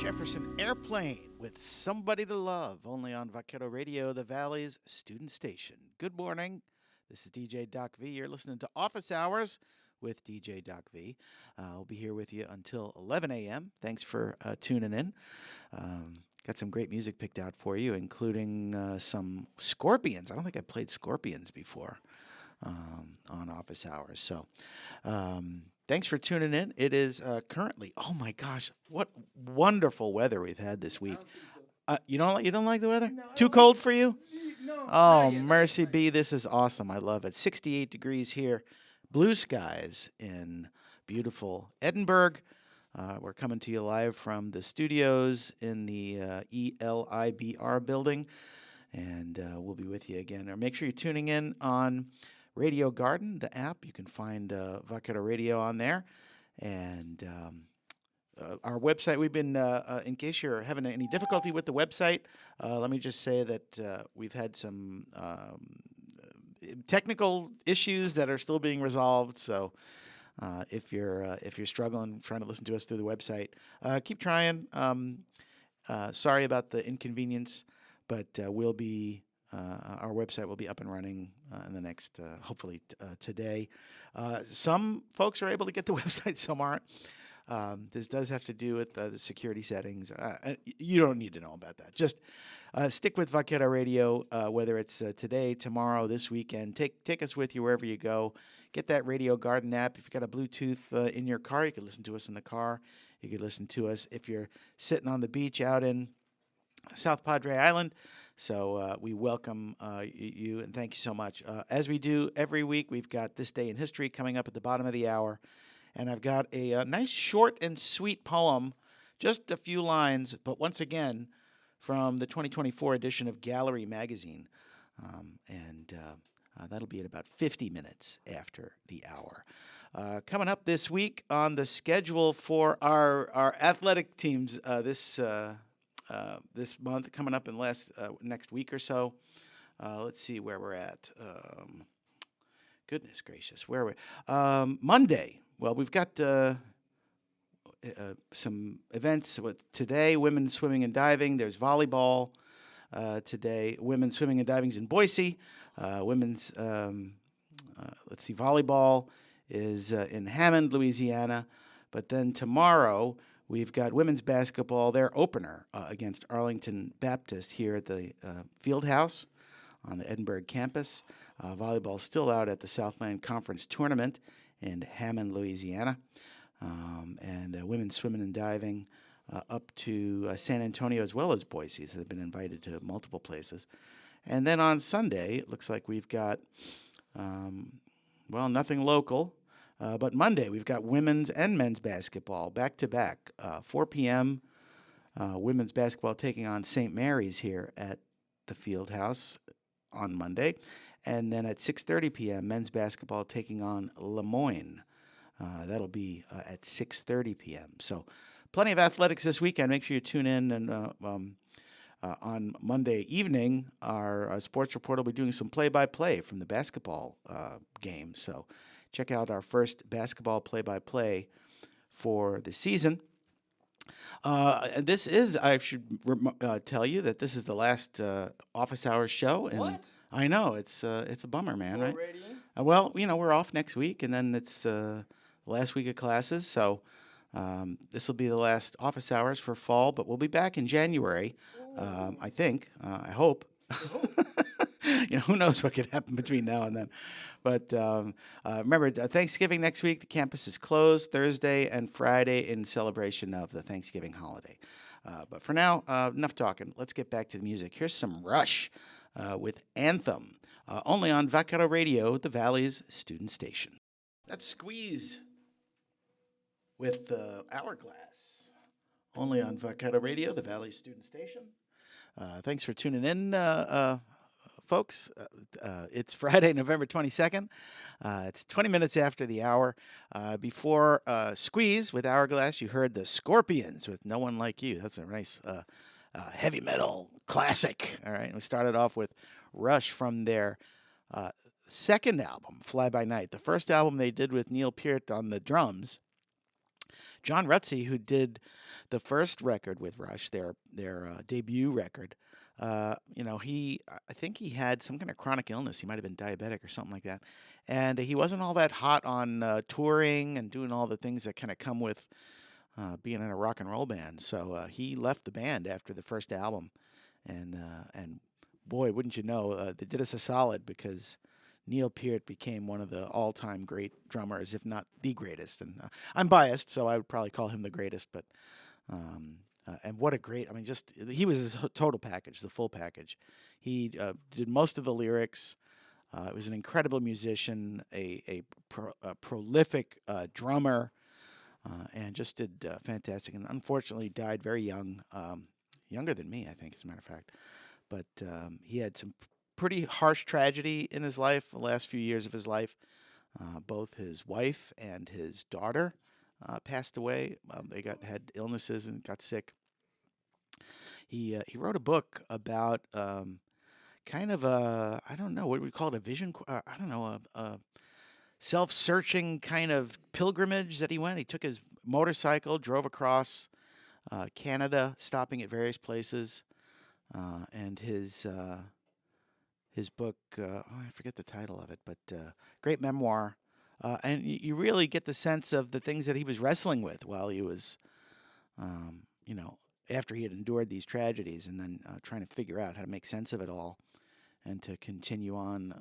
Jefferson Airplane with Somebody to Love, only on Vaquero Radio, the Valley's student station. Good morning. This is DJ Doc V. You're listening to Office Hours with DJ Doc V. I'll be here with you until 11 a.m. Thanks for tuning in. Got some great music picked out for you, including some Scorpions. I don't think I played Scorpions before on Office Hours. So thanks for tuning in. It is currently, oh my gosh, what wonderful weather we've had this week. You don't like the weather? No, Too cold for you? No. Oh, mercy be. This is awesome. I love it. 68 degrees here. Blue skies in beautiful Edinburgh. We're coming to you live from the studios in the ELIBR building, and we'll be with you again. Or make sure you're tuning in on Radio Garden, the app. You can find Vaquero Radio on there. And our website, we've been, in case you're having any difficulty with the website, let me just say that we've had some technical issues that are still being resolved. So if you're struggling trying to listen to us through the website, keep trying. Sorry about the inconvenience, but we'll be our website will be up and running in the next, hopefully today. Some folks are able to get the website, some aren't. This does have to do with the security settings. You don't need to know about that. Just stick with Vaquero Radio, whether it's today, tomorrow, this weekend. Take us with you wherever you go. Get that Radio Garden app. If you've got a Bluetooth in your car, you can listen to us in the car. You can listen to us if you're sitting on the beach out in South Padre Island. So we welcome you, and thank you so much. As we do every week, we've got This Day in History coming up at the bottom of the hour. And I've got a nice short and sweet poem, just a few lines, but once again, from the 2024 edition of Gallery Magazine. That'll be at about 50 minutes after the hour. Coming up this week on the schedule for our athletic teams this month, coming up in next week or so. Let's see where we're at. Goodness gracious, where are we? Monday. Well, we've got some events today, women's swimming and diving. There's volleyball today. Women's swimming and diving is in Boise. Women's, volleyball is in Hammond, Louisiana. But then tomorrow, we've got women's basketball, their opener against Arlington Baptist here at the Field House on the Edinburgh campus. Volleyball still out at the Southland Conference Tournament in Hammond, Louisiana. And women's swimming and diving up to San Antonio as well as Boise. So they've been invited to multiple places. And then on Sunday, it looks like we've got, nothing local. But Monday, we've got women's and men's basketball back-to-back. 4 p.m., women's basketball taking on St. Mary's here at the Field House on Monday. And then at 6:30 p.m., men's basketball taking on Lemoyne. That'll be at 6:30 p.m. So plenty of athletics this weekend. Make sure you tune in. And on Monday evening, our sports report will be doing some play-by-play from the basketball game. So check out our first basketball play-by-play for the season. And this is, I should tell you that this is the last Office Hours show. And What? I know, it's a bummer, man, right? Already? We're off next week, and then it's the last week of classes. So this will be the last Office Hours for fall, but we'll be back in January, I think. I hope. Who knows what could happen between now and then. But remember, Thanksgiving next week, the campus is closed Thursday and Friday in celebration of the Thanksgiving holiday. But for now, enough talking. Let's get back to the music. Here's some Rush with Anthem, only on Vaquero Radio, the Valley's student station. That's Squeeze with Hourglass, only on Vaquero Radio, the Valley's student station. Thanks for tuning in, folks. It's Friday, November 22nd. It's 20 minutes after the hour. Before Squeeze with Hourglass, you heard the Scorpions with No One Like You. That's a nice heavy metal classic. All right, and we started off with Rush from their second album, Fly By Night. The first album they did with Neil Peart on the drums John Rutsey, who did the first record with Rush, their debut record, I think he had some kind of chronic illness. He might have been diabetic or something like that, and he wasn't all that hot on touring and doing all the things that kind of come with being in a rock and roll band. So he left the band after the first album, and boy, wouldn't you know, they did us a solid because Neil Peart became one of the all-time great drummers, if not the greatest. And I'm biased, so I would probably call him the greatest. But and what a great! I mean, just he was a total package, the full package. He did most of the lyrics. Was an incredible musician, a prolific drummer, and just did fantastic. And unfortunately, died very young, younger than me, I think, as a matter of fact. But he had some pretty harsh tragedy in his life, the last few years of his life. Both his wife and his daughter passed away. They had illnesses and got sick. He wrote a book about kind of a, I don't know, what we call it, a vision, I don't know, a self-searching kind of pilgrimage that he went. He took his motorcycle, drove across Canada, stopping at various places, and his book, I forget the title of it, but great memoir. And you really get the sense of the things that he was wrestling with while he was, after he had endured these tragedies, and then trying to figure out how to make sense of it all and to continue on,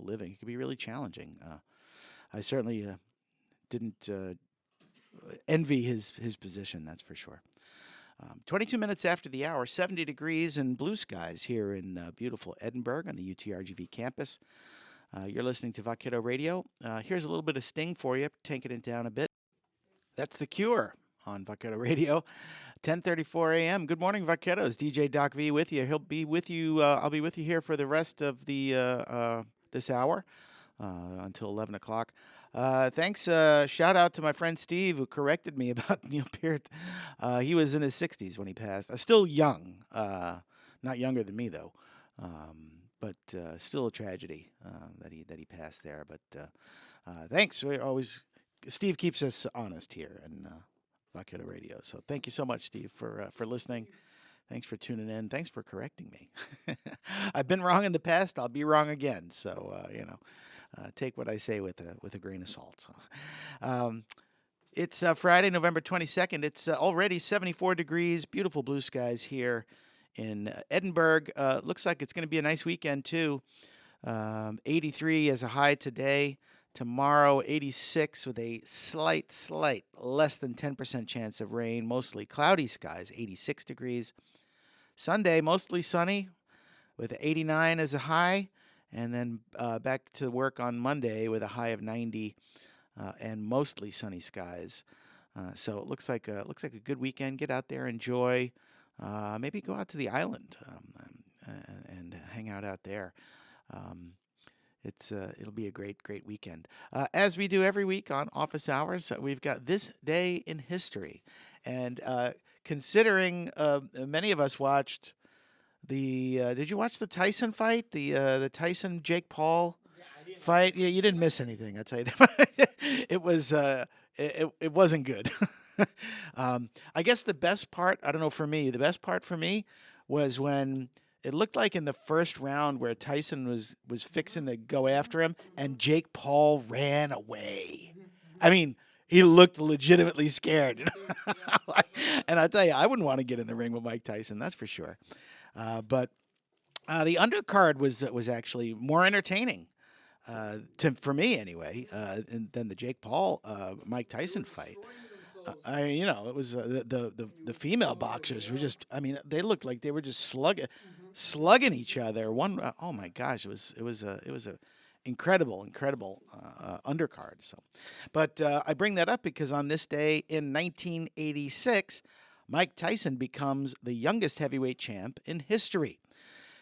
living. It could be really challenging. I certainly didn't envy his position, that's for sure. 22 minutes after the hour, 70 degrees and blue skies here in beautiful Edinburgh on the UTRGV campus. You're listening to Vaquero Radio. Here's a little bit of Sting for you, taking it down a bit. That's The Cure on Vaquero Radio, 10:34 a.m. Good morning, Vaqueros. DJ Doc V with you. He'll be with you. I'll be with you here for the rest of the this hour until 11 o'clock. Thanks. Shout out to my friend Steve, who corrected me about Neil Peart. He was in his 60s when he passed. Still young. Not younger than me, though. But still a tragedy that he passed there. But thanks. Steve keeps us honest here in Vaquero Radio. So thank you so much, Steve, for listening. Thanks for tuning in. Thanks for correcting me. I've been wrong in the past. I'll be wrong again. So take what I say with a grain of salt. It's Friday, November 22nd. It's already 74 degrees, beautiful blue skies here in Edinburgh. Looks like it's going to be a nice weekend, too. 83 as a high today. Tomorrow, 86 with a slight, less than 10% chance of rain. Mostly cloudy skies, 86 degrees. Sunday, mostly sunny with 89 as a high. And then back to work on Monday with a high of 90 and mostly sunny skies. So it looks like a good weekend. Get out there, enjoy. Maybe go out to the island and hang out there. It'll be a great weekend. As we do every week on office hours, we've got this day in history, and considering many of us watched the. Did you watch the Tyson fight? The Tyson Jake Paul fight? Yeah, you didn't miss anything. I tell you that. It was it wasn't good. I guess the best part. I don't know for me. The best part for me was when. It looked like in the first round where Tyson was fixing to go after him, and Jake Paul ran away. I mean, he looked legitimately scared. And I tell you, I wouldn't want to get in the ring with Mike Tyson, that's for sure. But the undercard was actually more entertaining, for me anyway, than the Jake Paul Mike Tyson fight. It was the female boxers were just. I mean, they looked like they were just slugging each other. Oh my gosh, it was a incredible undercard. So, but I bring that up because on this day in 1986, Mike Tyson becomes the youngest heavyweight champ in history.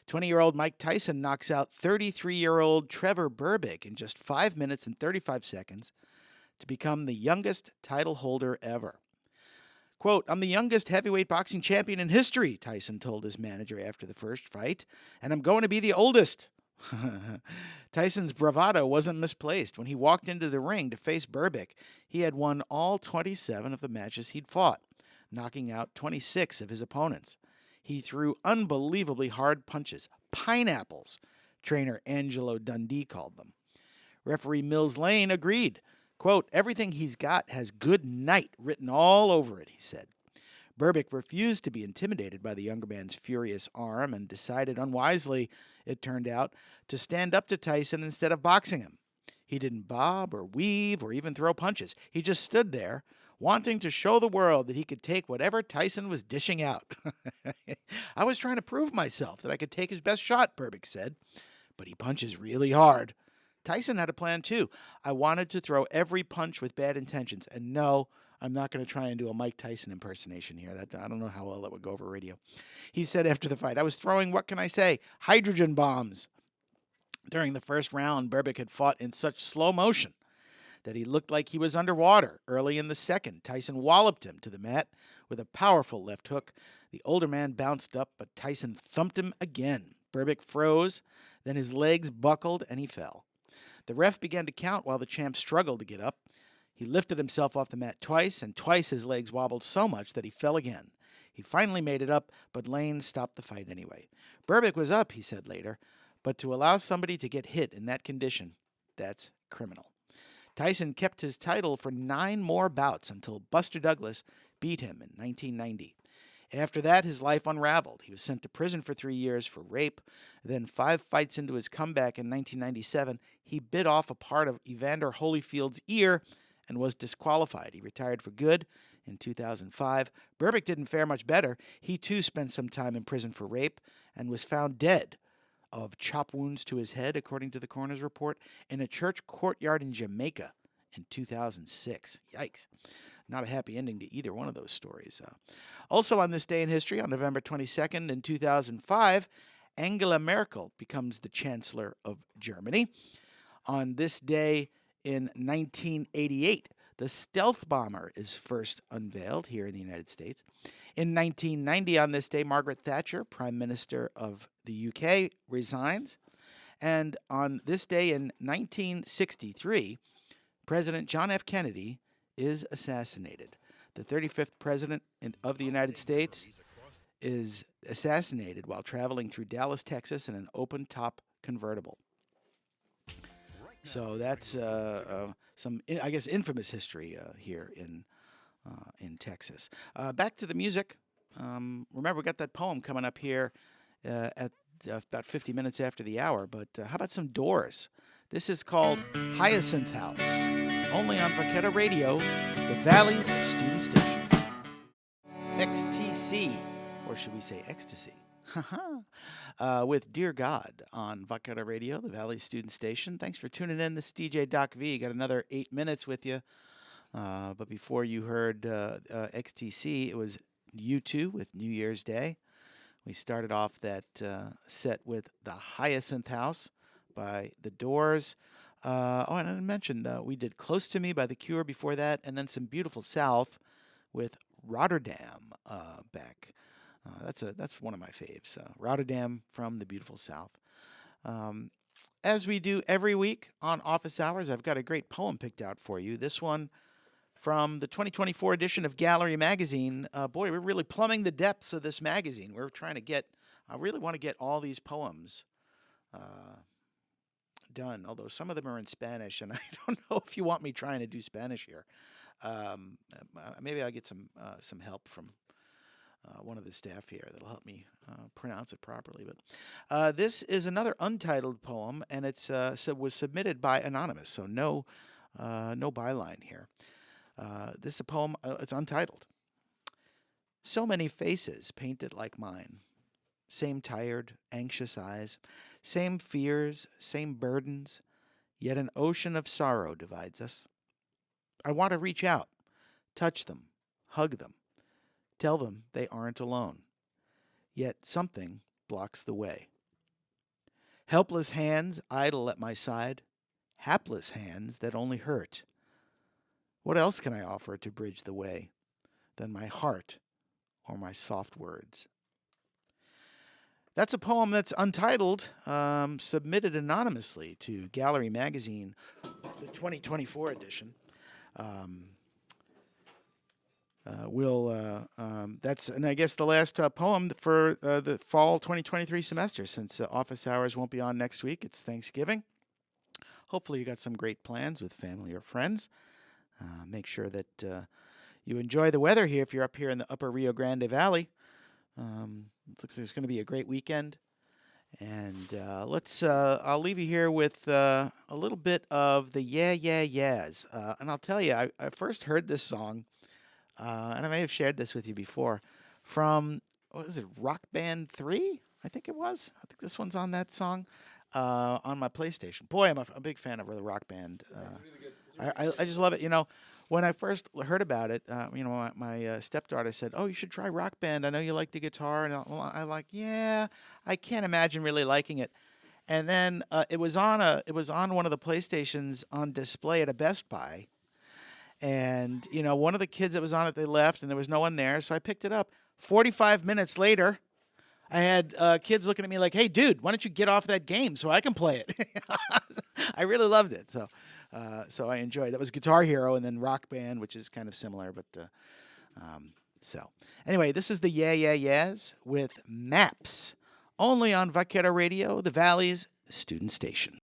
20-year-old Mike Tyson knocks out 33-year-old Trevor Berbick in just 5 minutes and 35 seconds. To become the youngest title holder ever. Quote, "I'm the youngest heavyweight boxing champion in history," Tyson told his manager after the first fight, "and I'm going to be the oldest Tyson's bravado wasn't misplaced. When he walked into the ring to face Berbick, he had won all 27 of the matches he'd fought, knocking out 26 of his opponents. He threw unbelievably hard punches, pineapples, trainer Angelo Dundee called them. Referee Mills Lane agreed. Quote, everything he's got has good night written all over it, he said. Berbick refused to be intimidated by the younger man's furious arm and decided unwisely, it turned out, to stand up to Tyson instead of boxing him. He didn't bob or weave or even throw punches. He just stood there, wanting to show the world that he could take whatever Tyson was dishing out. I was trying to prove myself that I could take his best shot, Berbick said. But he punches really hard. Tyson had a plan, too. I wanted to throw every punch with bad intentions. And no, I'm not going to try and do a Mike Tyson impersonation here. I don't know how well that would go over radio. He said after the fight, I was throwing, what can I say, hydrogen bombs. During the first round, Berbick had fought in such slow motion that he looked like he was underwater. Early in the second, Tyson walloped him to the mat with a powerful left hook. The older man bounced up, but Tyson thumped him again. Berbick froze, then his legs buckled, and he fell. The ref began to count while the champ struggled to get up. He lifted himself off the mat twice, and twice his legs wobbled so much that he fell again. He finally made it up, but Lane stopped the fight anyway. Berbick was up, he said later, but to allow somebody to get hit in that condition, that's criminal. Tyson kept his title for 9 more bouts until Buster Douglas beat him in 1990. After that, his life unraveled. He was sent to prison for 3 years for rape. Then 5 fights into his comeback in 1997, he bit off a part of Evander Holyfield's ear and was disqualified. He retired for good in 2005. Berbick didn't fare much better. He, too, spent some time in prison for rape and was found dead of chop wounds to his head, according to the coroner's report, in a church courtyard in Jamaica in 2006. Yikes. Not a happy ending to either one of those stories. Also on this day in history, on November 22nd in 2005, Angela Merkel becomes the Chancellor of Germany. On this day in 1988, the stealth bomber is first unveiled here in the United States. In 1990, on this day, Margaret Thatcher, Prime Minister of the UK, resigns. And on this day in 1963, President John F. Kennedy is assassinated. The 35th President of the United States is assassinated while traveling through Dallas, Texas in an open-top convertible. So that's some, I guess, infamous history here in Texas. Back to the music. Remember, we got that poem coming up here at about 50 minutes after the hour, but how about some Doors? This is called Hyacinth House, only on Vaquero Radio, the Valley's student station. XTC, or should we say ecstasy? With Dear God on Vaquero Radio, the Valley Student Station. Thanks for tuning in. This is DJ Doc V. Got another 8 minutes with you. But before you heard XTC, it was U2 with New Year's Day. We started off that set with The Hyacinth House by The Doors. And I mentioned we did Close to Me by The Cure before that, and then some Beautiful South with Rotterdam back. That's one of my faves. Rotterdam from the Beautiful South. As we do every week on Office Hours, I've got a great poem picked out for you. This one from the 2024 edition of Gallery Magazine. Boy, we're really plumbing the depths of this magazine. We're trying to get, I really want to get all these poems done, although some of them are in Spanish, and I don't know if you want me trying to do Spanish here. Maybe I'll get some help from one of the staff here that'll help me pronounce it properly. But this is another untitled poem, and it's was submitted by Anonymous, so no byline here. This is a poem, it's untitled. So many faces painted like mine. Same tired, anxious eyes. Same fears, same burdens. Yet an ocean of sorrow divides us. I want to reach out, touch them, hug them. Tell them they aren't alone. Yet something blocks the way. Helpless hands idle at my side. Hapless hands that only hurt. What else can I offer to bridge the way than my heart or my soft words? That's a poem that's untitled, submitted anonymously to Gallery Magazine, the 2024 edition. Um, that's, and I guess the last poem for the fall 2023 semester, since office hours won't be on next week. It's Thanksgiving. Hopefully, you got some great plans with family or friends. Make sure that you enjoy the weather here if you're up here in the upper Rio Grande Valley. It looks like there's going to be a great weekend. And I'll leave you here with a little bit of the Yeah, Yeah, Yeahs. And I'll tell you, I first heard this song, and I may have shared this with you before, from, what is it, Rock Band 3? I think it was. I think this one's on that song on my PlayStation. Boy, I'm a big fan of the Rock Band. I just love it. When I first heard about it, my stepdaughter said, "Oh, you should try Rock Band. I know you like the guitar." And I like, yeah, I can't imagine really liking it. And then it was on one of the PlayStations on display at a Best Buy. And one of the kids that was on it, they left, and there was no one there, so I picked it up. 45 minutes later, I had kids looking at me like, "Hey, dude, why don't you get off that game so I can play it?" I really loved it. So I enjoyed. That was Guitar Hero and then Rock Band, which is kind of similar. But so anyway, this is the Yeah Yeah Yeahs with Maps, only on Vaquero Radio, the Valley's student station.